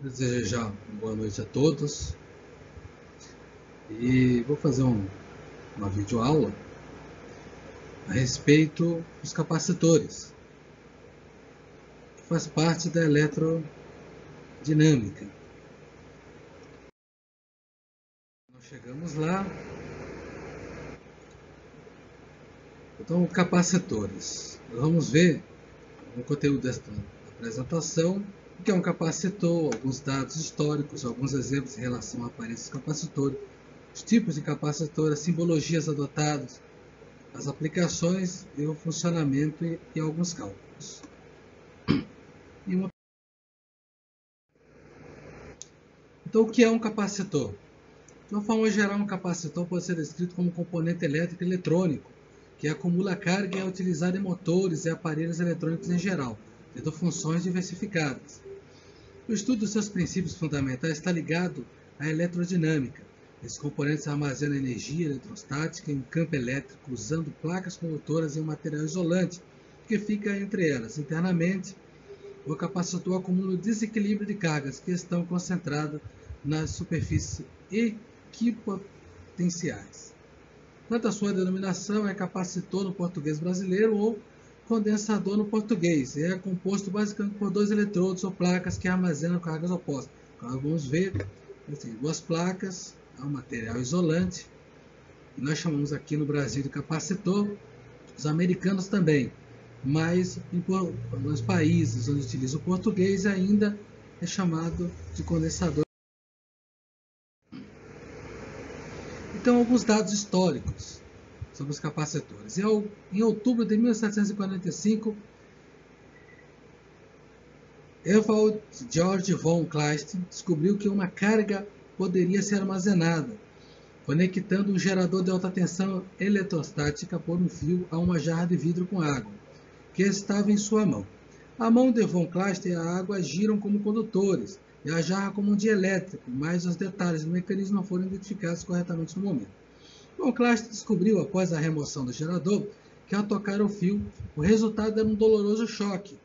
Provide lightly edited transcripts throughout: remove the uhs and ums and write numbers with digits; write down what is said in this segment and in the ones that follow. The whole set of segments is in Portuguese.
Desejo já uma boa noite a todos e vou fazer uma videoaula a respeito dos capacitores, que faz parte da eletrodinâmica. Nós chegamos lá. Então, capacitores. Nós vamos ver no conteúdo desta apresentação o que é um capacitor, alguns dados históricos, alguns exemplos em relação a aparelhos capacitores, os tipos de capacitor, as simbologias adotadas, as aplicações e o funcionamento e alguns cálculos. Então, o que é um capacitor? De uma forma geral, um capacitor pode ser descrito como um componente elétrico e eletrônico que acumula carga e é utilizado em motores e aparelhos eletrônicos em geral, tendo funções diversificadas. O estudo dos seus princípios fundamentais está ligado à eletrodinâmica. Esses componentes armazenam energia eletrostática em um campo elétrico usando placas condutoras e um material isolante que fica entre elas. Internamente, o capacitor acumula o desequilíbrio de cargas que estão concentradas nas superfícies equipotenciais. Tanto a sua denominação é capacitor no português brasileiro ou condensador no português. É composto basicamente por dois eletrodos ou placas que armazenam cargas opostas. Então, vamos ver assim, duas placas, um material isolante, que nós chamamos aqui no Brasil de capacitor, os americanos também, mas nos países onde utiliza o português ainda é chamado de condensador. Então, alguns dados históricos sobre os capacitores. Em outubro de 1745, Ewald Georg von Kleist descobriu que uma carga poderia ser armazenada, conectando um gerador de alta tensão eletrostática por um fio a uma jarra de vidro com água, que estava em sua mão. A mão de von Kleist e a água giram como condutores, e a jarra como um dielétrico, mas os detalhes do mecanismo não foram identificados corretamente no momento. Von Kleist descobriu, após a remoção do gerador, que ao tocar o fio, o resultado era um doloroso choque.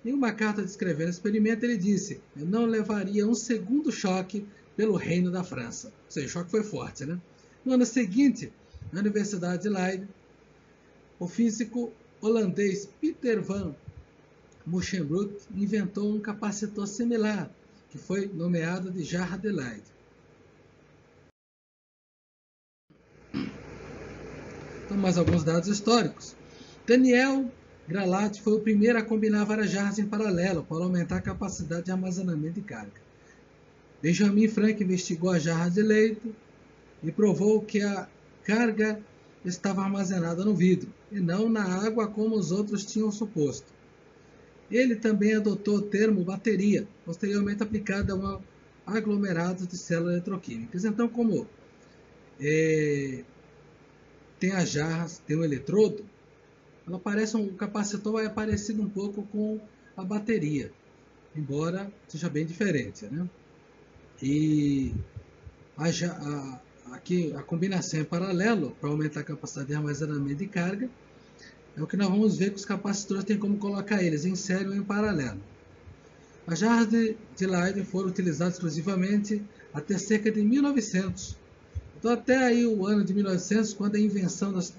Em uma carta descrevendo o experimento, ele disse: "Eu não levaria um segundo choque pelo reino da França." Ou seja, o choque foi forte, né? No ano seguinte, na Universidade de Leiden, o físico holandês Peter van Musschenbroek inventou um capacitor similar, que foi nomeado de jarra de Leyden. Então, mais alguns dados históricos. Daniel Gralat foi o primeiro a combinar várias jarras em paralelo para aumentar a capacidade de armazenamento de carga. Benjamin Franklin investigou a jarra de Leyden e provou que a carga estava armazenada no vidro, e não na água como os outros tinham suposto. Ele também adotou o termo bateria, posteriormente aplicado a um aglomerado de células eletroquímicas. Então, como tem as jarras, tem o eletrodo, ela parece o capacitor é parecido um pouco com a bateria, embora seja bem diferente, né? E aqui a combinação em paralelo para aumentar a capacidade de armazenamento de carga é o que nós vamos ver que os capacitores têm como colocar eles em série ou em paralelo. As jarras de Leyden foram utilizadas exclusivamente até cerca de 1900. Então, até aí o ano de 1900, quando a invenção das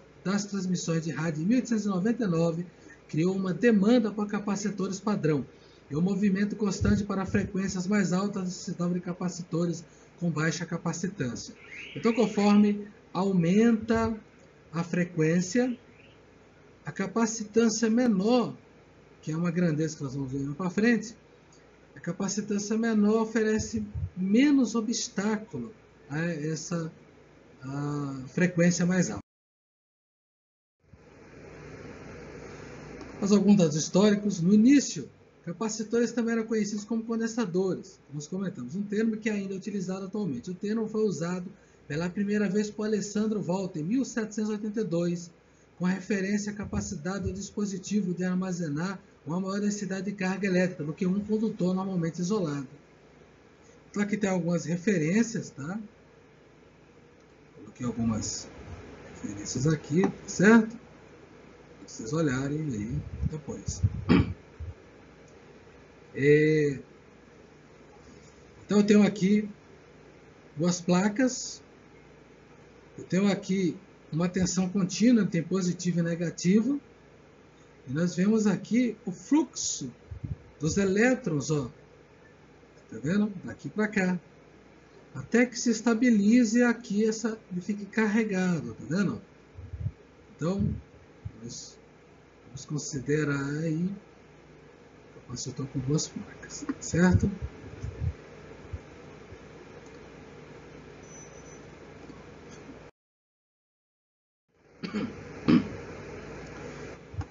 transmissões de rádio em 1899 criou uma demanda por capacitores padrão e um movimento constante para frequências mais altas necessitavam de capacitores com baixa capacitância. Então, conforme aumenta a frequência, a capacitância menor, que é uma grandeza que nós vamos ver para frente, a capacitância menor oferece menos obstáculo a essa frequência mais alta. Mas alguns dados históricos, no início, capacitores também eram conhecidos como condensadores, como nós comentamos, um termo que ainda é utilizado atualmente. O termo foi usado pela primeira vez por Alessandro Volta em 1782, com referência à capacidade do dispositivo de armazenar uma maior densidade de carga elétrica do que um condutor normalmente isolado. Então aqui tem algumas referências, tá? Coloquei algumas referências aqui, certo? Para vocês olharem aí depois. Então eu tenho aqui duas placas, eu tenho aqui uma tensão contínua, tem positivo e negativo, e nós vemos aqui o fluxo dos elétrons, ó, tá vendo? Daqui para cá, até que se estabilize aqui, e fique carregado, tá vendo? Então, nós vamos considerar aí o capacitor com duas placas, certo?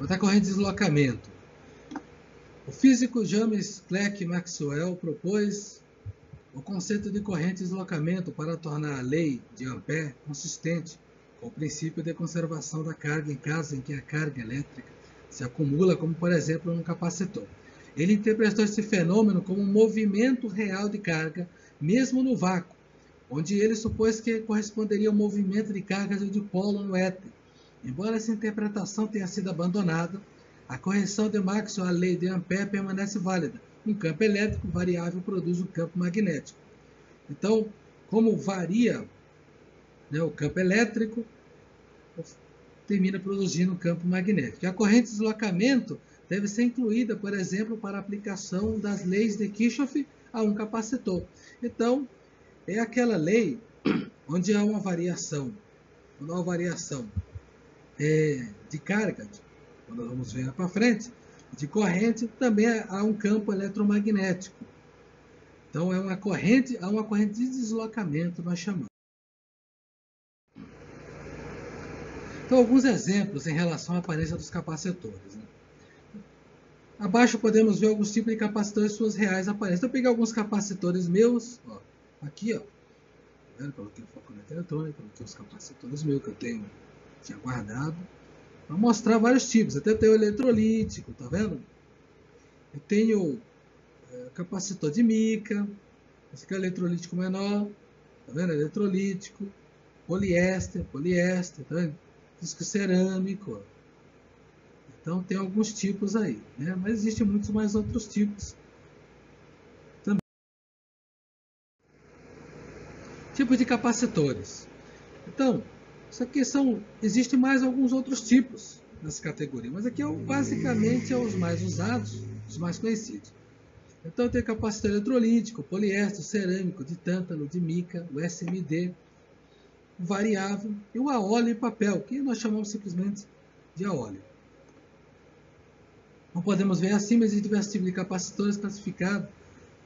Outra corrente de deslocamento. O físico James Clerk Maxwell propôs o conceito de corrente de deslocamento para tornar a lei de Ampère consistente com o princípio de conservação da carga em casos em que a carga elétrica se acumula, como por exemplo no capacitor. Ele interpretou esse fenômeno como um movimento real de carga, mesmo no vácuo, onde ele supôs que corresponderia ao movimento de cargas de dipolo no éter. Embora essa interpretação tenha sido abandonada, a correção de Maxwell à lei de Ampère permanece válida. Um campo elétrico variável produz um campo magnético. Então, como varia, né, o campo elétrico, termina produzindo um campo magnético. E a corrente de deslocamento deve ser incluída, por exemplo, para a aplicação das leis de Kirchhoff a um capacitor. Então, é aquela lei onde há uma variação, de carga, quando nós vamos ver para frente, de corrente, também há um campo eletromagnético. Então, há uma corrente de deslocamento, nós chamamos. Então, alguns exemplos em relação à aparência dos capacitores. Né? Abaixo podemos ver alguns tipos de capacitores e suas reais aparências. Então, eu peguei alguns capacitores meus, ó, aqui, ó. Tá vendo? Coloquei o foco eletrônico, coloquei os capacitores meus que eu tinha guardado, para mostrar vários tipos. Até tem o eletrolítico, tá vendo? Eu tenho capacitor de mica, esse aqui é o eletrolítico menor, tá vendo? Eletrolítico, poliéster, tá vendo? Disco cerâmico. Então tem alguns tipos aí, né? Mas existem muitos mais outros tipos também. Tipos de capacitores. Então, isso aqui existem mais alguns outros tipos nessa categoria, mas aqui basicamente os mais usados, os mais conhecidos. Então tem capacitor eletrolítico, poliéster, cerâmico, de tântalo, de mica, o SMD, o variável e o a óleo e papel, que nós chamamos simplesmente de a óleo. Como podemos ver acima, existem diversos tipos de capacitores classificados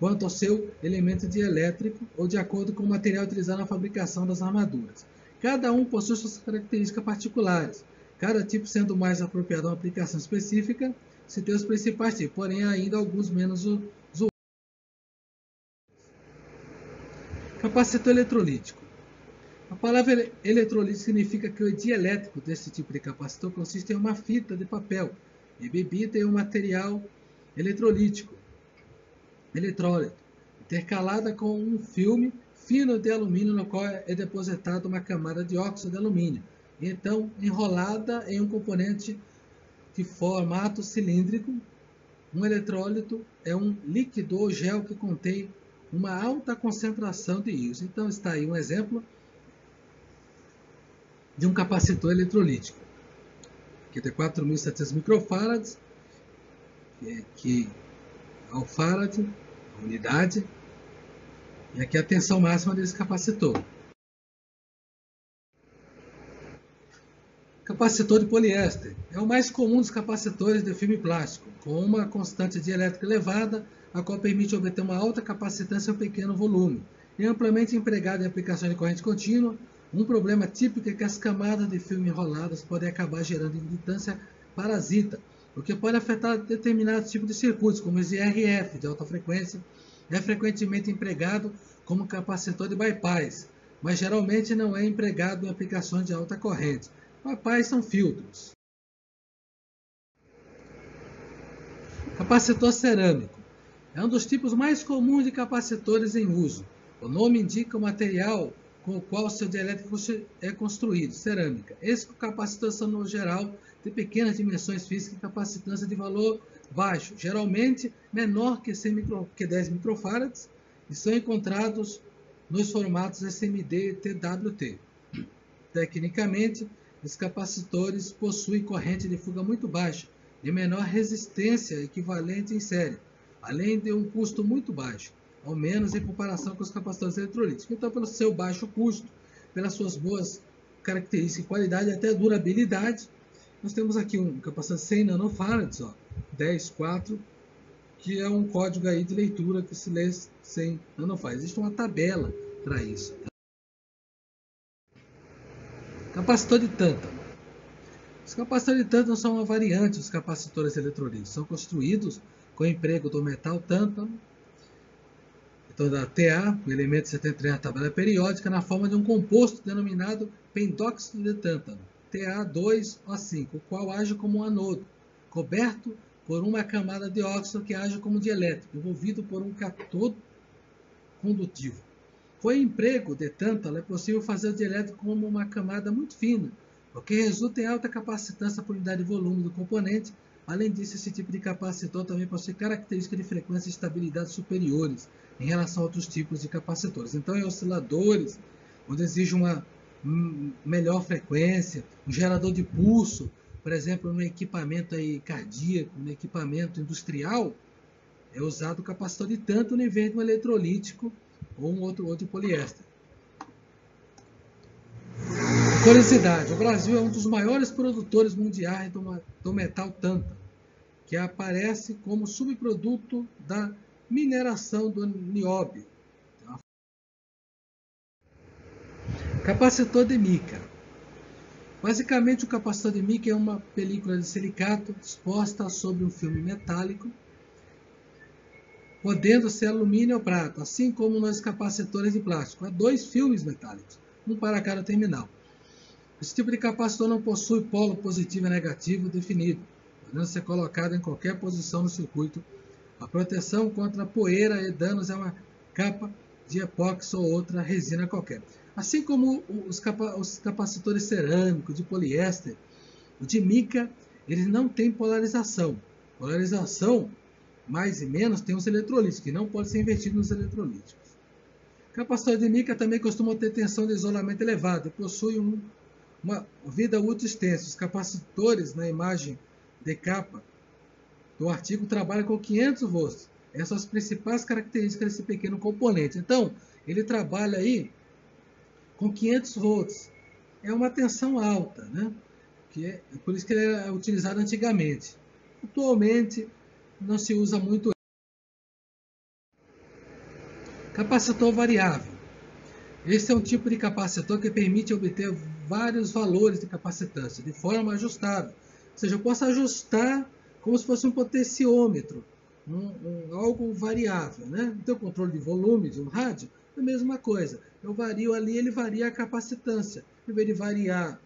quanto ao seu elemento dielétrico ou de acordo com o material utilizado na fabricação das armaduras. Cada um possui suas características particulares, cada tipo sendo mais apropriado a uma aplicação específica, se tem os principais tipos, porém há ainda alguns menos usuários. Capacitor eletrolítico. A palavra eletrolítico significa que o dielétrico desse tipo de capacitor consiste em uma fita de papel embebida em um material eletrolítico, eletrólito, intercalada com um filme fino de alumínio no qual é depositada uma camada de óxido de alumínio, e então enrolada em um componente de formato cilíndrico. Um eletrólito é um líquido ou gel que contém uma alta concentração de íons. Então está aí um exemplo de um capacitor eletrolítico. Aqui tem 4.700 microfarads, que é o farad, a unidade, e aqui a tensão máxima desse capacitor. Capacitor de poliéster é o mais comum dos capacitores de filme plástico, com uma constante dielétrica elevada, a qual permite obter uma alta capacitância em um pequeno volume. É amplamente empregado em aplicações de corrente contínua. Um problema típico é que as camadas de filme enroladas podem acabar gerando indutância parasita, o que pode afetar determinados tipos de circuitos, como os IRF de alta frequência. É frequentemente empregado como capacitor de bypass, mas geralmente não é empregado em aplicações de alta corrente. Bypass são filtros. Capacitor cerâmico. É um dos tipos mais comuns de capacitores em uso. O nome indica o material com o qual o seu dielétrico é construído, cerâmica. Esses capacitores são, no geral, de pequenas dimensões físicas e capacitância de valor baixo, geralmente menor que 10 microfarads, e são encontrados nos formatos SMD e TWT. Tecnicamente, os capacitores possuem corrente de fuga muito baixa e menor resistência equivalente em série, além de um custo muito baixo, ao menos em comparação com os capacitores eletrolíticos. Então, pelo seu baixo custo, pelas suas boas características e qualidade, até durabilidade, nós temos aqui um capacitor de 100 nanofarads, 10.4, que é um código aí de leitura que se lê 100 nanofarads. Existe uma tabela para isso. Capacitor de tântalo. Os capacitores de tântalo são uma variante dos capacitores eletrolíticos. São construídos com o emprego do metal tântalo, então da Ta, o elemento 73 na tabela periódica, na forma de um composto denominado pendóxido de tântalo, Ta2O5, o qual age como um anodo, coberto por uma camada de óxido que age como dielétrico, envolvido por um cátodo condutivo. Com o emprego de tântalo, é possível fazer o dielétrico como uma camada muito fina, o que resulta em alta capacitância por unidade de volume do componente. Além disso, esse tipo de capacitor também possui características de frequência e estabilidade superiores em relação a outros tipos de capacitores. Então, em osciladores, onde exige uma melhor frequência, um gerador de pulso, por exemplo, no equipamento aí cardíaco, no equipamento industrial, é usado o capacitor de tântalo em vez de um eletrolítico ou um outro poliéster. Curiosidade: o Brasil é um dos maiores produtores mundiais do metal tântalo, que aparece como subproduto da mineração do nióbio. Capacitor de mica. Basicamente, o capacitor de mica é uma película de silicato disposta sobre um filme metálico, podendo ser alumínio ou prata, assim como nos capacitores de plástico. Há 2 filmes metálicos, um para cada terminal. Esse tipo de capacitor não possui polo positivo e negativo definido, podendo ser colocado em qualquer posição no circuito. A proteção contra poeira e danos é uma capa de epóxi ou outra resina qualquer. Assim como os capacitores cerâmicos, de poliéster, o de mica, eles não têm polarização. Polarização, mais e menos, tem os eletrolíticos, que não pode ser invertido nos eletrolíticos. Capacitores de mica também costumam ter tensão de isolamento elevada e possuem uma vida útil extensa. Os capacitores, na imagem de capa do artigo, trabalham com 500 volts. Essas são as principais características desse pequeno componente. Então, ele trabalha aí com 500 volts. É uma tensão alta, né? Por isso que ele era utilizado antigamente. Atualmente, não se usa muito. Capacitor variável. Esse é um tipo de capacitor que permite obter vários valores de capacitância de forma ajustável. Ou seja, eu posso ajustar como se fosse um potenciômetro, algo variável, né? Então, o controle de volume de um rádio é a mesma coisa. Eu vario ali, ele varia a capacitância. Em vez de variar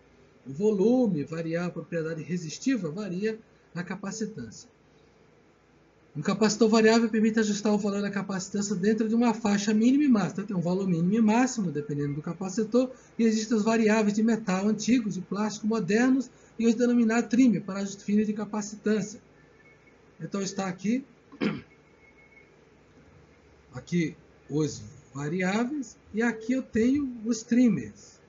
o volume, variar a propriedade resistiva, varia a capacitância. Um capacitor variável permite ajustar o valor da capacitância dentro de uma faixa mínima e máxima. Então, tem um valor mínimo e máximo, dependendo do capacitor, e existem os variáveis de metal antigos, de plástico modernos, e os denominados trim, para ajuste fino de capacitância. Então, está aqui os variáveis, e aqui eu tenho os trimmers.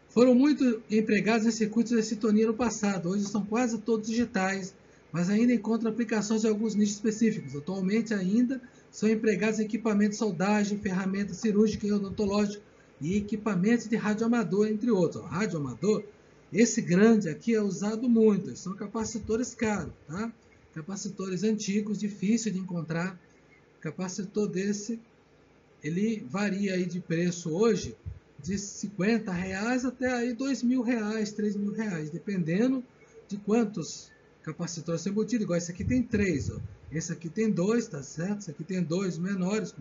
Foram muito empregados em circuitos de sintonia no passado, hoje são quase todos digitais, mas ainda encontram aplicações em alguns nichos específicos. Atualmente ainda são empregados em equipamentos de soldagem, ferramentas cirúrgicas e odontológicas e equipamentos de radioamador, entre outros. O radioamador, esse grande aqui é usado muito, são capacitores caros, tá? Capacitores antigos, difícil de encontrar. Capacitor desse, ele varia aí de preço hoje de R$50 até aí R$2.000, R$3.000, dependendo de quantos capacitores são embutidos. Igual esse aqui tem 3, ó. Esse aqui tem 2, tá certo? Esse aqui tem 2 menores,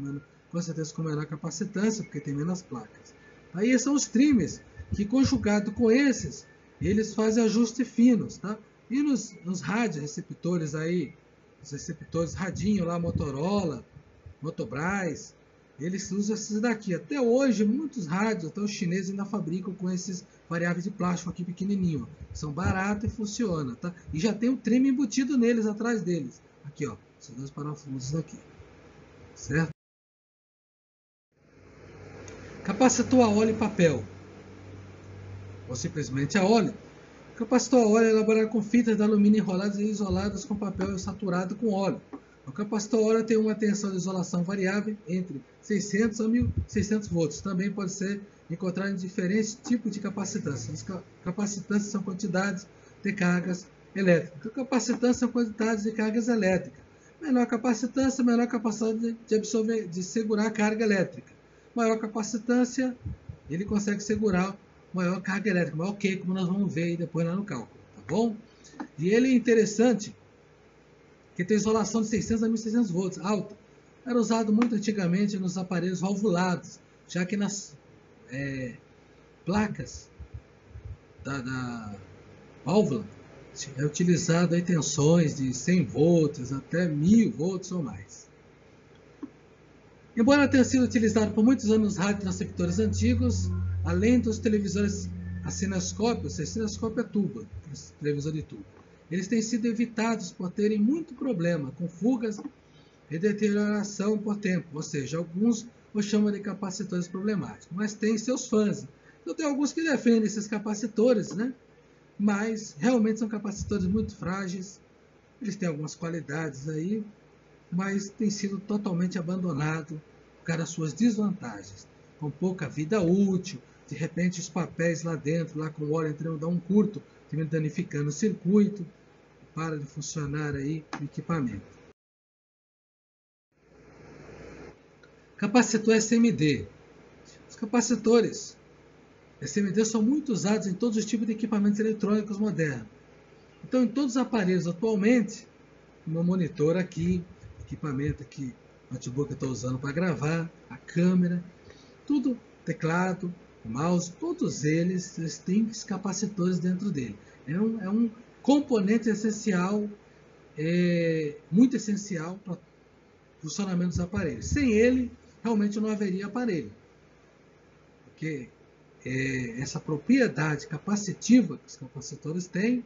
com certeza com menor capacitância, porque tem menos placas. Aí são os trimmers, que conjugado com esses, eles fazem ajustes finos, tá? E nos rádios, receptores aí, os receptores radinho lá, Motorola, Motobras, eles usam esses daqui. Até hoje, muitos rádios, até os chineses ainda fabricam com esses variáveis de plástico aqui pequenininho. São baratos e funcionam, tá? E já tem o trim embutido neles, atrás deles. Aqui, ó, esses 2 parafusos aqui. certo? Capacitor a óleo e papel, ou simplesmente a óleo. O capacitor a óleo é elaborado com fitas de alumínio enroladas e isoladas com papel saturado com óleo. O capacitor a óleo tem uma tensão de isolação variável entre 600 a 1600 volts. Também pode ser encontrado em diferentes tipos de capacitância. As capacitâncias são quantidades de cargas elétricas. Capacitância são quantidades de cargas elétricas. Menor capacitância, menor capacidade de absorver, de segurar a carga elétrica. Maior capacitância, ele consegue segurar maior carga elétrica, maior que, como nós vamos ver aí depois lá no cálculo, tá bom? E ele é interessante que tem isolação de 600 a 1600 volts, alta. Era usado muito antigamente nos aparelhos valvulados, já que nas placas da válvula é utilizado aí tensões de 100 volts até 1000 volts ou mais. Embora tenha sido utilizado por muitos anos nos radiotransceptores antigos, além dos televisores a cinescópio é tubo, televisor de tubo, eles têm sido evitados por terem muito problema com fugas e deterioração por tempo, ou seja, alguns os chamam de capacitores problemáticos, mas tem seus fãs. Então tem alguns que defendem esses capacitores, né? Mas realmente são capacitores muito frágeis, eles têm algumas qualidades aí, mas tem sido totalmente abandonado por causa das suas desvantagens, com pouca vida útil. De repente os papéis lá dentro, lá com o óleo entrando, dá um curto, danificando o circuito, para de funcionar aí o equipamento. Capacitor SMD. Os capacitores SMD são muito usados em todos os tipos de equipamentos eletrônicos modernos. Então, em todos os aparelhos atualmente, meu monitor aqui, equipamento aqui, notebook que eu estou usando para gravar, a câmera, tudo, teclado, mouse, todos eles têm capacitores dentro dele. É um componente essencial, muito essencial para o funcionamento dos aparelhos. Sem ele, realmente não haveria aparelho. Porque essa propriedade capacitiva que os capacitores têm,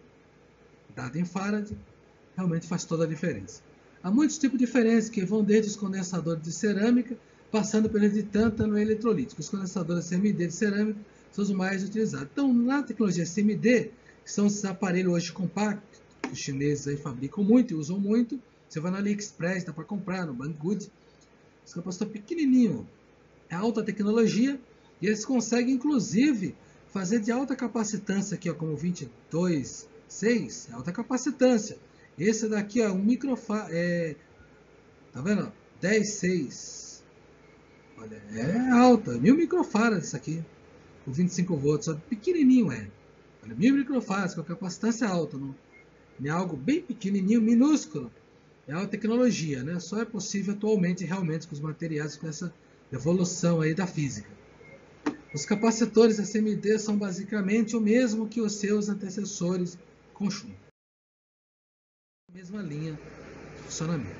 dada em Faraday, realmente faz toda a diferença. Há muitos tipos diferentes que vão desde os condensadores de cerâmica, passando pelos de tântalo e eletrolítico. Os condensadores CMD de cerâmica são os mais utilizados. Então, na tecnologia CMD, que são esses aparelhos hoje compactos, que os chineses aí fabricam muito e usam muito, você vai no AliExpress, dá para comprar, no Banggood, os capacitores pequenininhos, é alta tecnologia, e eles conseguem, inclusive, fazer de alta capacitância, aqui, ó, como 22.6, alta capacitância. Esse daqui, ó, um microfarad, tá vendo? 10.6. Olha, é alta, 1000 microfarads isso aqui, com 25 volts, só pequenininho Olha, 1000 microfarads com capacitância alta, não é algo bem pequenininho, minúsculo. É alta tecnologia, né? Só é possível atualmente, realmente, com os materiais, com essa evolução aí da física. Os capacitores SMD são basicamente o mesmo que os seus antecessores com chumbo. Mesma linha de funcionamento.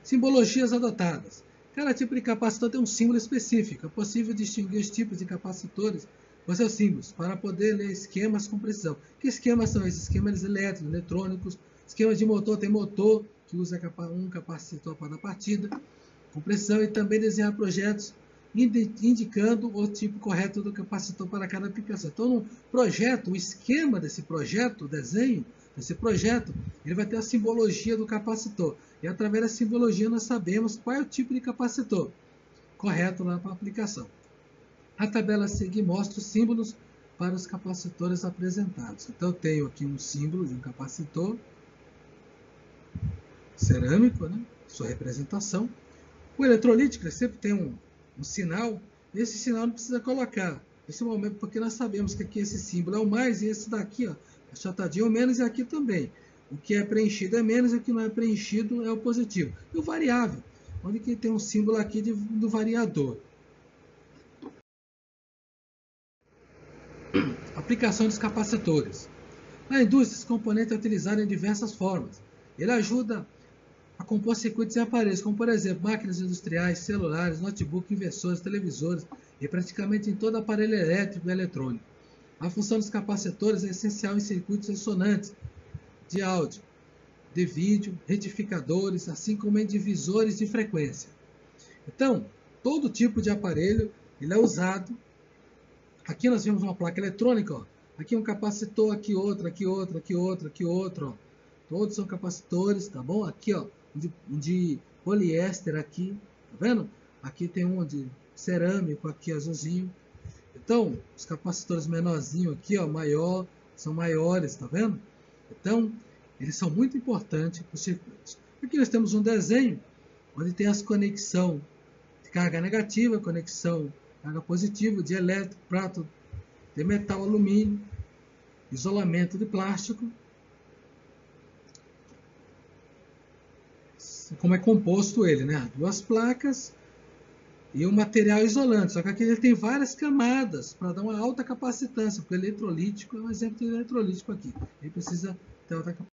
Simbologias adotadas. Cada tipo de capacitor tem um símbolo específico. É possível distinguir os tipos de capacitores com seus símbolos para poder ler esquemas com precisão. Que esquemas são esses? Esquemas elétricos, eletrônicos. Esquemas de motor, tem motor que usa um capacitor para a partida com precisão, e também desenhar projetos indicando o tipo correto do capacitor para cada aplicação. Então, no projeto, o esquema desse projeto, o desenho desse projeto, ele vai ter a simbologia do capacitor. E através da simbologia nós sabemos qual é o tipo de capacitor correto lá para a aplicação. A tabela a seguir mostra os símbolos para os capacitores apresentados. Então, eu tenho aqui um símbolo de um capacitor cerâmico, né? Sua representação. O eletrolítico sempre tem um sinal. Esse sinal não precisa colocar nesse momento, porque nós sabemos que aqui esse símbolo é o mais, e esse daqui, ó, achatadinho é o menos, e aqui também. O que é preenchido é menos, e o que não é preenchido é o positivo. E o variável, onde que tem um símbolo aqui do variador. Aplicação dos capacitores. Na indústria, esse componente é utilizado em diversas formas. Ele ajuda a compor circuitos em aparelhos, como por exemplo, máquinas industriais, celulares, notebook, inversores, televisores e praticamente em todo aparelho elétrico e eletrônico. A função dos capacitores é essencial em circuitos ressonantes de áudio, de vídeo, retificadores, assim como em divisores de frequência. Então, todo tipo de aparelho ele é usado. Aqui nós vemos uma placa eletrônica, ó. Aqui um capacitor, aqui outro, aqui outro, aqui outro, aqui outro, ó. Todos são capacitores, tá bom? Aqui, ó, um de poliéster aqui, tá vendo? Aqui tem um de cerâmico, aqui azulzinho. Então, os capacitores menorzinhos aqui, ó, maior, são maiores, tá vendo? Então, eles são muito importantes para os circuitos. Aqui nós temos um desenho onde tem as conexões de carga negativa, conexão de carga positiva, de elétrico, prato de metal, alumínio, isolamento de plástico, como é composto ele, né? Duas placas e um material isolante. Só que aqui ele tem várias camadas para dar uma alta capacitância, porque o eletrolítico é um exemplo de eletrolítico aqui. Ele precisa ter alta capacitância.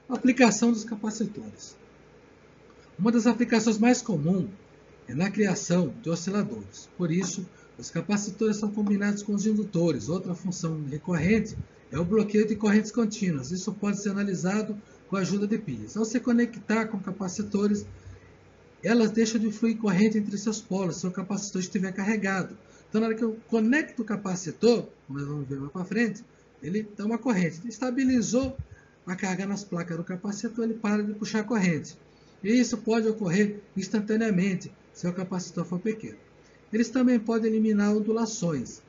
Aplicação dos capacitores. Uma das aplicações mais comuns é na criação de osciladores. Por isso, os capacitores são combinados com os indutores. Outra função recorrente é o bloqueio de correntes contínuas. Isso pode ser analisado com a ajuda de pilhas. Ao se conectar com capacitores, elas deixam de fluir corrente entre seus polos, se o capacitor estiver carregado. Então, na hora que eu conecto o capacitor, como nós vamos ver mais para frente, ele dá uma corrente. Estabilizou a carga nas placas do capacitor, ele para de puxar a corrente. E isso pode ocorrer instantaneamente, se o capacitor for pequeno. Eles também podem eliminar ondulações,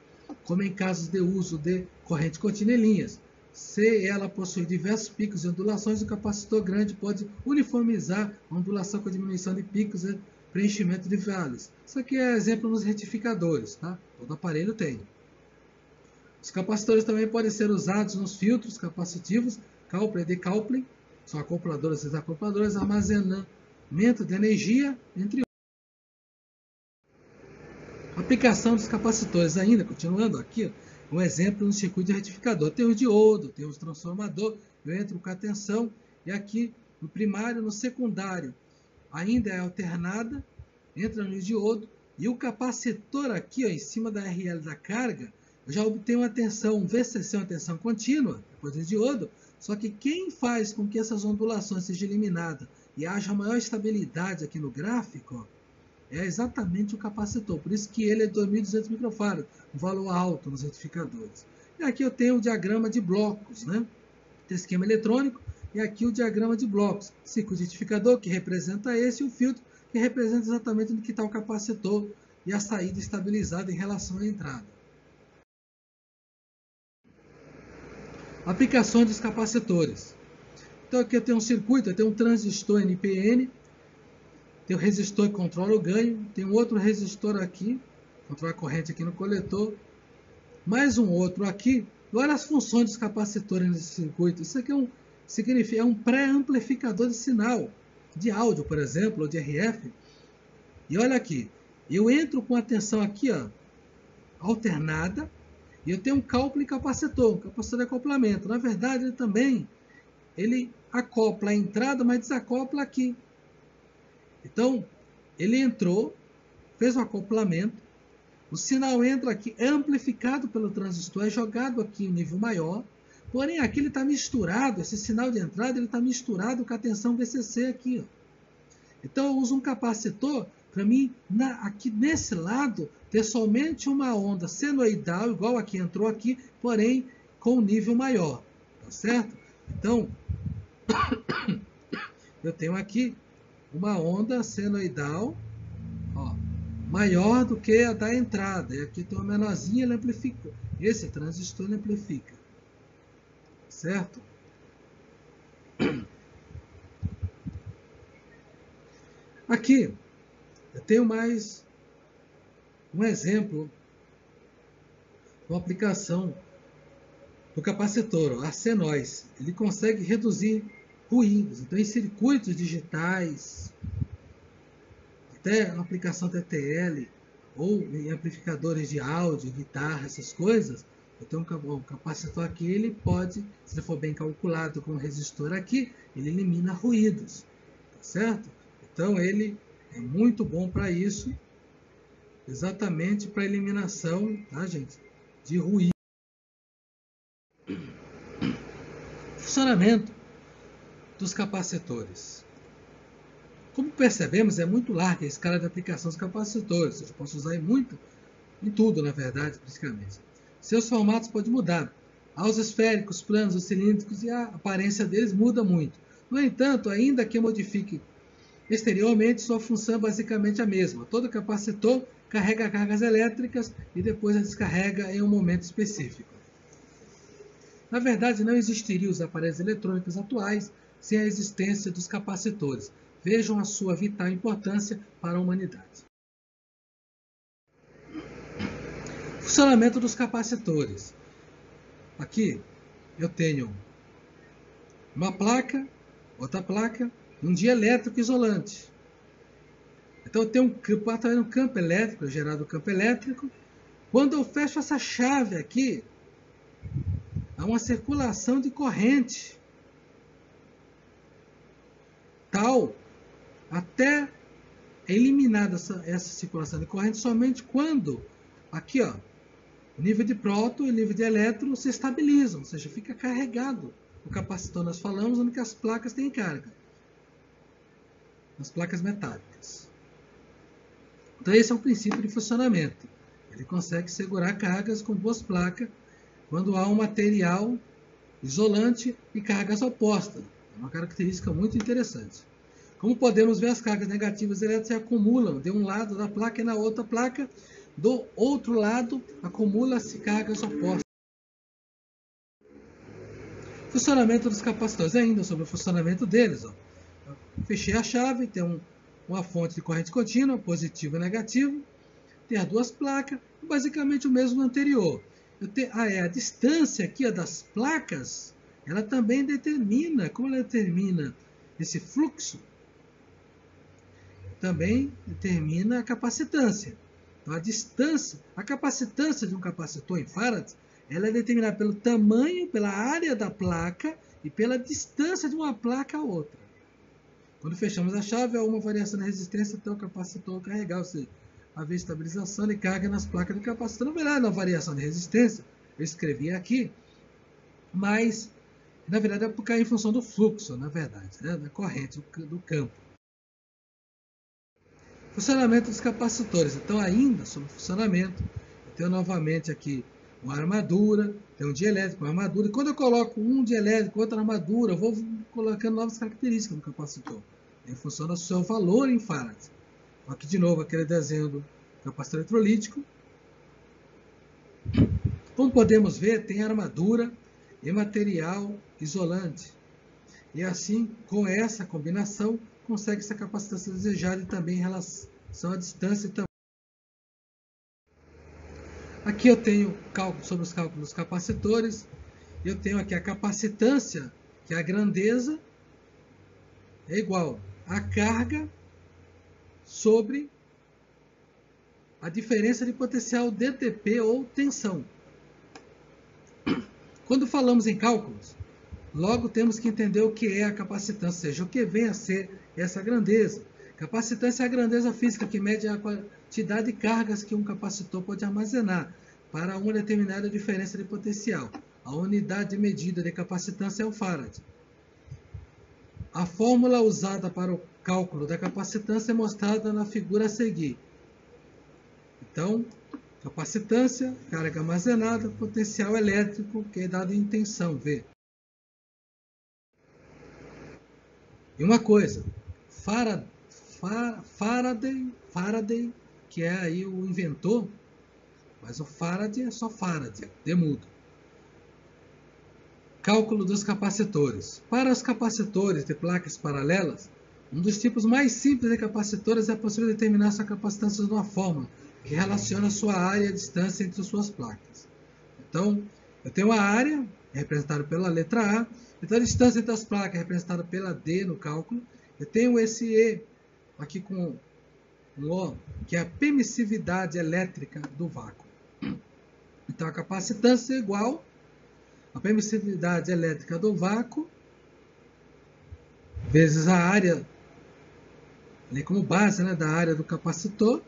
como em casos de uso de corrente contínua em linhas. Se ela possui diversos picos e ondulações, o capacitor grande pode uniformizar a ondulação com a diminuição de picos e preenchimento de vales. Isso aqui é exemplo nos retificadores, tá? Todo aparelho tem. Os capacitores também podem ser usados nos filtros capacitivos, Coupler e decoupling, são acopladores e desacopladores, armazenamento de energia, entre outros. Aplicação dos capacitores ainda, continuando aqui, um exemplo no circuito de retificador. Tem o diodo, tem o transformador, eu entro com a tensão, e aqui no primário, no secundário, ainda é alternada, entra no diodo, e o capacitor aqui, ó, em cima da RL da carga, eu já obtenho uma tensão, um VCC, uma tensão contínua, depois do diodo, só que quem faz com que essas ondulações sejam eliminadas e haja maior estabilidade aqui no gráfico, ó, é exatamente o capacitor. Por isso que ele é 2.200 microfarads, um valor alto nos retificadores. E aqui eu tenho o diagrama de blocos, né? Tem esquema eletrônico, e aqui o diagrama de blocos. Circuito retificador, que representa esse, e o filtro, que representa exatamente onde está o capacitor e a saída estabilizada em relação à entrada. Aplicações dos capacitores. Então aqui eu tenho um circuito, eu tenho um transistor NPN, tem o resistor que controla o ganho, tem um outro resistor aqui, controla a corrente aqui no coletor, mais um outro aqui. Olha as funções dos capacitores nesse circuito. Isso aqui é um pré-amplificador de sinal, de áudio, por exemplo, ou de RF. E olha aqui, eu entro com a tensão aqui, ó, alternada, e eu tenho um coupling capacitor, um capacitor de acoplamento. Na verdade, ele acopla a entrada, mas desacopla aqui. Então, ele entrou, fez um acoplamento, o sinal entra aqui, é amplificado pelo transistor, é jogado aqui em nível maior, porém aqui ele está misturado, esse sinal de entrada ele está misturado com a tensão VCC aqui. Ó. Então eu uso um capacitor para mim, aqui nesse lado, ter somente uma onda senoidal, igual aqui entrou aqui, porém com um nível maior, tá certo? Então, eu tenho aqui uma onda senoidal, ó, maior do que a da entrada. E aqui tem uma menorzinha, ele amplifica. Esse transistor ele amplifica. Certo? Aqui, eu tenho mais um exemplo, uma aplicação do capacitor, arsenóis. Ele consegue reduzir ruídos. Então, em circuitos digitais, até a aplicação TTL, ou em amplificadores de áudio, guitarra, essas coisas, eu tenho um capacitor aqui, ele pode, se ele for bem calculado com o resistor aqui, ele elimina ruídos, tá certo? Então ele é muito bom para isso, exatamente para eliminação, tá, gente, de ruído. Funcionamento dos capacitores. Como percebemos, é muito larga a escala de aplicação dos capacitores. Eu posso usar em tudo, na verdade, praticamente. Seus formatos podem mudar. Há os esféricos, planos, os cilíndricos, e a aparência deles muda muito. No entanto, ainda que modifique exteriormente, sua função é basicamente a mesma. Todo capacitor carrega cargas elétricas e depois as descarrega em um momento específico. Na verdade, não existiriam os aparelhos eletrônicos atuais sem a existência dos capacitores. Vejam a sua vital importância para a humanidade. Funcionamento dos capacitores. Aqui eu tenho uma placa, outra placa, um dielétrico isolante. Então eu tenho um campo elétrico, gerado um campo elétrico. Quando eu fecho essa chave aqui, há uma circulação de corrente tal até é eliminada essa circulação de corrente somente quando aqui, ó, o nível de próton e o nível de elétron se estabilizam, ou seja, fica carregado. O capacitor nós falamos onde as placas têm carga, as placas metálicas. Então esse é o princípio de funcionamento. Ele consegue segurar cargas com duas placas quando há um material isolante e cargas opostas. É uma característica muito interessante. Como podemos ver, as cargas negativas elétricas se acumulam de um lado da placa e na outra placa. Do outro lado, acumula-se cargas opostas. Funcionamento dos capacitores. Ainda sobre o funcionamento deles. Ó. Fechei a chave, tem uma fonte de corrente contínua, positivo e negativo. Tem as duas placas, basicamente o mesmo do anterior. A distância aqui das placas, ela também determina, como ela determina esse fluxo, também determina a capacitância. Então, a capacitância de um capacitor em farads, ela é determinada pelo tamanho, pela área da placa e pela distância de uma placa a outra. Quando fechamos a chave, há uma variação na resistência até o capacitor carregar, ou seja, haver estabilização de carga nas placas do capacitor. Na verdade, não variação de resistência, eu escrevi aqui, mas, na verdade, é por cair em função do fluxo, na verdade, né, da corrente do campo. Funcionamento dos capacitores. Então, ainda sobre o funcionamento, eu tenho novamente aqui uma armadura, tem um dielétrico, uma armadura. E quando eu coloco um dielétrico, outra armadura, eu vou colocando novas características no capacitor, em função do seu valor em farads. Aqui de novo aquele desenho do capacitor eletrolítico. Como podemos ver, tem armadura e material isolante. E assim, com essa combinação, consegue essa capacitância desejada e também em relação à distância. Aqui eu tenho cálculo sobre os cálculos dos capacitores. Eu tenho aqui a capacitância, que é a grandeza, é igual a carga sobre a diferença de potencial DTP ou tensão. Quando falamos em cálculos, logo temos que entender o que é a capacitância, ou seja, o que vem a ser essa grandeza. Capacitância é a grandeza física que mede a quantidade de cargas que um capacitor pode armazenar para uma determinada diferença de potencial. A unidade de medida de capacitância é o farad. A fórmula usada para o cálculo da capacitância é mostrada na figura a seguir. Então, capacitância, carga armazenada, potencial elétrico, que é dado em tensão, V. E uma coisa, Faraday, que é aí o inventor, mas o Faraday é só Faraday, demudo. Cálculo dos capacitores. Para os capacitores de placas paralelas, um dos tipos mais simples de capacitores é possível determinar sua capacitância de uma forma que relaciona sua área e a distância entre suas placas. Então, eu tenho a área, representada pela letra A, então a distância entre as placas é representada pela D no cálculo. Eu tenho esse E aqui com um O, que é a permissividade elétrica do vácuo. Então, a capacitância é igual a permissividade elétrica do vácuo vezes a área, ali como base, né, da área do capacitor,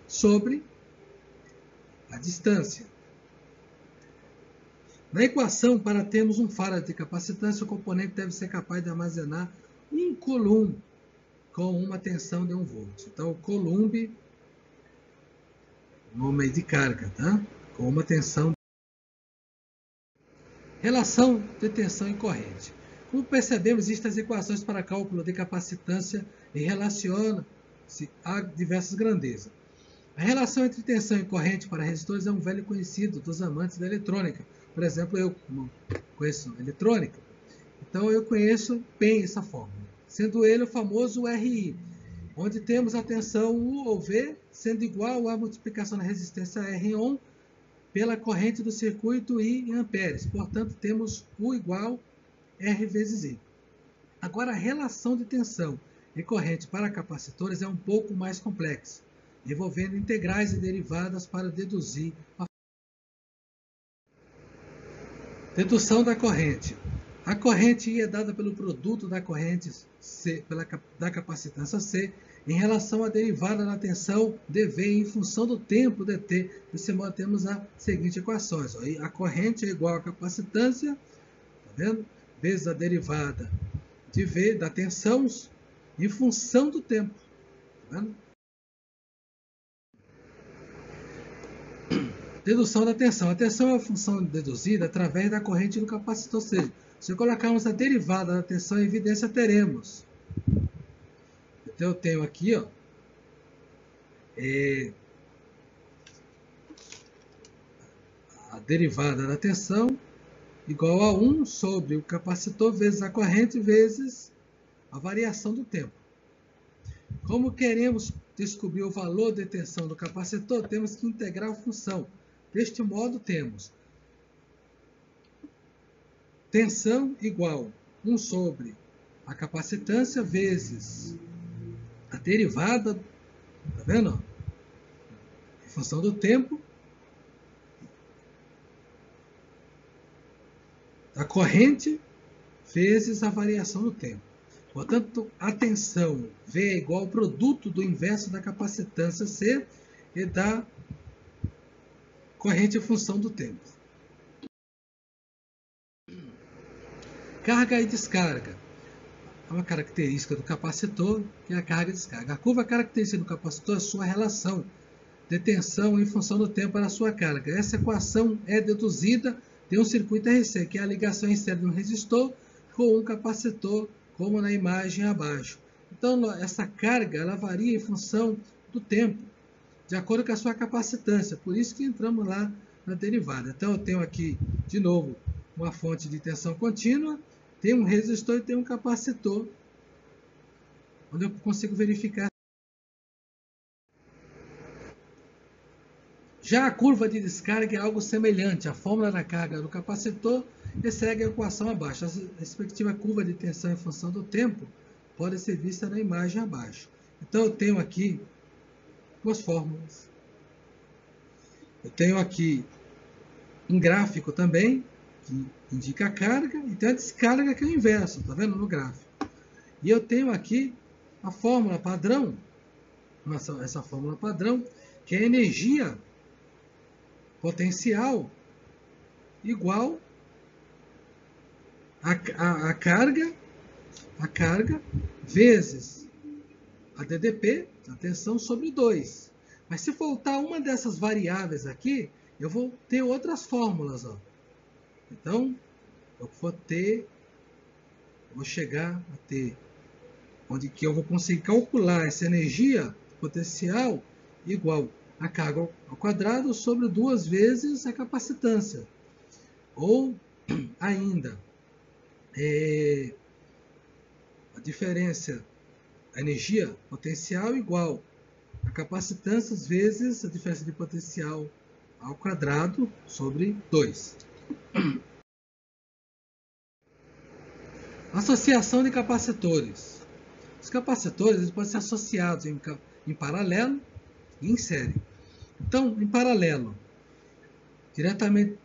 sobre a distância. Na equação, para termos um farad de capacitância, o componente deve ser capaz de armazenar 1 coulomb com uma tensão de 1 volt. Então, coulomb, nome de carga, tá? Com uma tensão. Relação de tensão e corrente. Como percebemos, existem as equações para cálculo de capacitância e relaciona-se a diversas grandezas. A relação entre tensão e corrente para resistores é um velho conhecido dos amantes da eletrônica. Por exemplo, eu conheço eletrônica, então eu conheço bem essa fórmula. Sendo ele o famoso RI, onde temos a tensão U ou V sendo igual à multiplicação da resistência R1 pela corrente do circuito I em amperes. Portanto, temos U igual R vezes I. Agora, a relação de tensão e corrente para capacitores é um pouco mais complexa, envolvendo integrais e derivadas para deduzir a dedução da corrente. A corrente I é dada pelo produto da corrente C, da capacitância C, em relação à derivada da tensão dV em função do tempo dt. Desse modo, temos as seguintes equações. A corrente é igual à capacitância, tá vendo? Vezes a derivada de V da tensão em função do tempo. Tá vendo? Dedução da tensão. A tensão é a função deduzida através da corrente do capacitor. Ou seja, se colocarmos a derivada da tensão em evidência, teremos. Então, eu tenho aqui, ó, a derivada da tensão igual a 1 sobre o capacitor vezes a corrente vezes a variação do tempo. Como queremos descobrir o valor de tensão do capacitor, temos que integrar a função. Deste modo, temos tensão igual 1 sobre a capacitância vezes a derivada, tá vendo? Em função do tempo, a corrente vezes a variação do tempo. Portanto, a tensão V é igual ao produto do inverso da capacitância C e da corrente em função do tempo. Carga e descarga. É uma característica do capacitor, que é a carga e descarga. A curva característica do capacitor é a sua relação de tensão em função do tempo para a sua carga. Essa equação é deduzida de um circuito RC, que é a ligação em série de um resistor com um capacitor, como na imagem abaixo. Então, essa carga ela varia em função do tempo, de acordo com a sua capacitância. Por isso que entramos lá na derivada. Então, eu tenho aqui, de novo, uma fonte de tensão contínua, tem um resistor e tem um capacitor, onde eu consigo verificar. Já a curva de descarga é algo semelhante. A fórmula da carga do capacitor e segue a equação abaixo. A respectiva curva de tensão em função do tempo pode ser vista na imagem abaixo. Então, eu tenho aqui duas fórmulas. Eu tenho aqui um gráfico também, que indica a carga, e tem a descarga, que é o inverso, tá vendo no gráfico. E eu tenho aqui a fórmula padrão, essa fórmula padrão, que é energia potencial igual a carga vezes a DDP, a tensão, sobre 2. Mas se faltar uma dessas variáveis aqui, eu vou ter outras fórmulas, ó. Então, eu vou chegar a ter, onde que eu vou conseguir calcular essa energia potencial igual a carga ao quadrado sobre 2 vezes a capacitância. Ou ainda, a diferença, a energia potencial igual a capacitância vezes a diferença de potencial ao quadrado sobre 2. Associação de capacitores. Os capacitores eles podem ser associados em paralelo e em série. Então, em paralelo,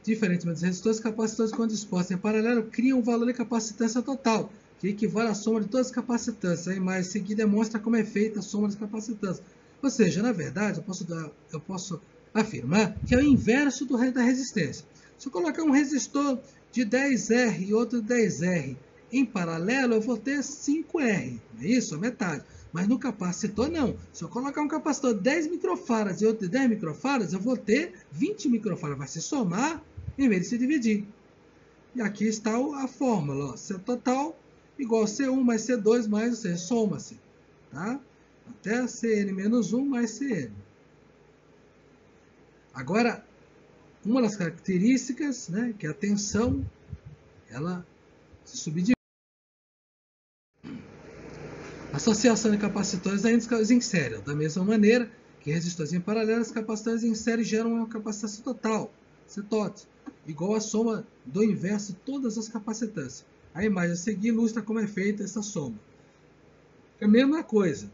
diferentemente dos resistores, capacitores, quando dispostos em paralelo, criam um valor de capacitância total, que equivale à soma de todas as capacitâncias. A imagem seguinte demonstra como é feita a soma das capacitâncias. Ou seja, na verdade, eu posso afirmar que é o inverso da resistência. Se eu colocar um resistor de 10R e outro de 10R em paralelo, eu vou ter 5R, não é isso? A metade. Mas no capacitor, não. Se eu colocar um capacitor de 10 microfarads e outro de 10 microfarads, eu vou ter 20 microfarads. Vai se somar em vez de se dividir. E aqui está a fórmula. Ó. C total igual a C1 mais C2 mais C. Soma-se. Tá? Até Cn menos 1 mais Cn. Agora, uma das características, né, que é a tensão, ela se subdivide. Associação de capacitores ainda em série. Da mesma maneira que resistores em paralelo, os capacitores em série geram uma capacitância total, CTOT, igual à soma do inverso de todas as capacitâncias. A imagem a seguir ilustra como é feita essa soma. É a mesma coisa.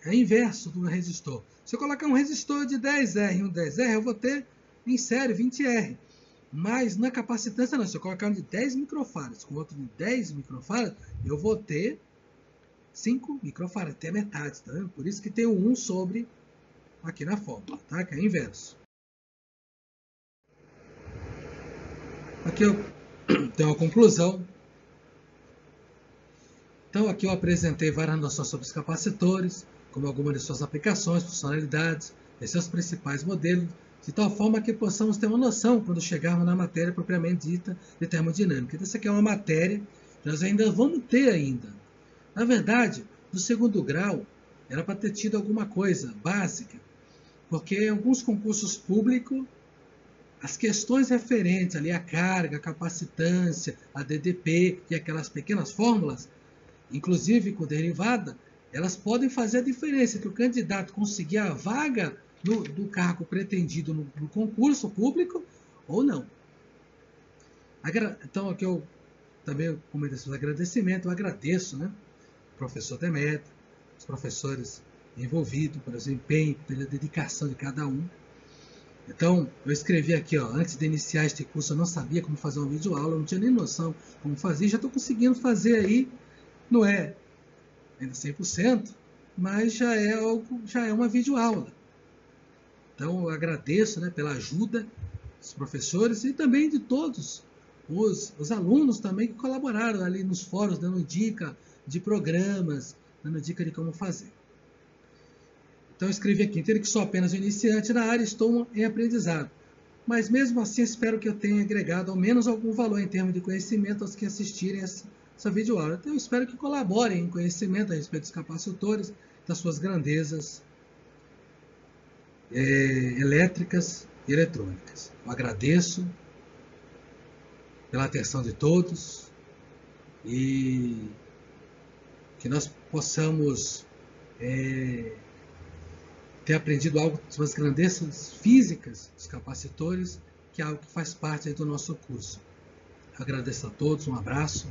É inverso do resistor. Se eu colocar um resistor de 10R e um 10R, eu vou ter em série 20R. Mas na capacitância não. Se eu colocar um de 10 microfarads com outro de 10 microfarads, eu vou ter 5 microfarads, até metade, tá vendo? Por isso que tem o 1 sobre aqui na fórmula, tá? Que é inverso. Aqui eu tenho uma conclusão. Então aqui eu apresentei várias noções sobre os capacitores, como algumas de suas aplicações, funcionalidades, e seus principais modelos, de tal forma que possamos ter uma noção quando chegarmos na matéria propriamente dita de termodinâmica. Então, essa aqui é uma matéria que nós ainda vamos ter ainda. Na verdade, no segundo grau, era para ter tido alguma coisa básica, porque em alguns concursos públicos, as questões referentes ali à carga, à capacitância, a DDP e aquelas pequenas fórmulas, inclusive com derivada, elas podem fazer a diferença entre o candidato conseguir a vaga do cargo pretendido no concurso público ou não. Então, aqui eu também, como esses agradecimentos, eu agradeço, né, o professor Demetrio, os professores envolvidos, pelo desempenho, pela dedicação de cada um. Então, eu escrevi aqui, ó, antes de iniciar este curso, eu não sabia como fazer uma videoaula, eu não tinha nem noção como fazer, já estou conseguindo fazer aí, não é ainda 100%, mas já é uma videoaula. Então, eu agradeço, né, pela ajuda dos professores e também de todos os alunos também que colaboraram ali nos fóruns, dando dica de programas, dando dica de como fazer. Então, eu escrevi aqui, entendo que sou apenas um iniciante na área e estou em aprendizado. Mas, mesmo assim, espero que eu tenha agregado ao menos algum valor em termos de conhecimento aos que assistirem essa videoaula. Então, eu espero que colaborem em conhecimento a respeito dos capacitores, das suas grandezas elétricas e eletrônicas. Eu agradeço pela atenção de todos e que nós possamos ter aprendido algo sobre as grandezas físicas dos capacitores, que é algo que faz parte do nosso curso. Eu agradeço a todos, um abraço